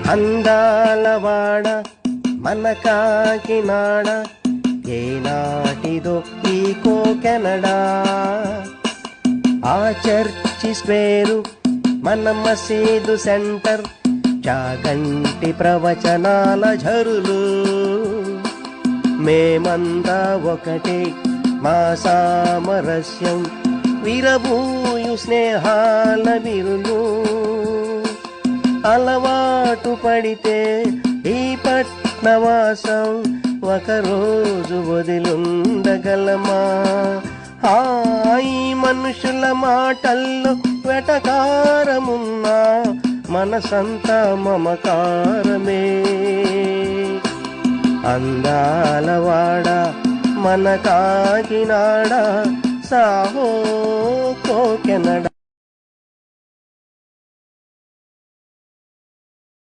అందాలవాడ మన కాకినాడ ఏనాటిదో ఈ కోకెనడా ఆ చర్చి స్క్వేరు మన మసీదు సెంటర్ చాగంటి ప్రవచనాల ఝరులు మేమంతా ఒకటే మా సామరస్యం విరబూయు స్నేహాల విరులు అలవాటు పడితే ఈ పట్నవాసం ఒకరోజు వదిలుండగలమా ఈ మనుషుల మాటల్లో వెటకారమున్నా మనసంతా మమకారమే అందాలవాడ మన కాకినాడ సాహో కోకెనడా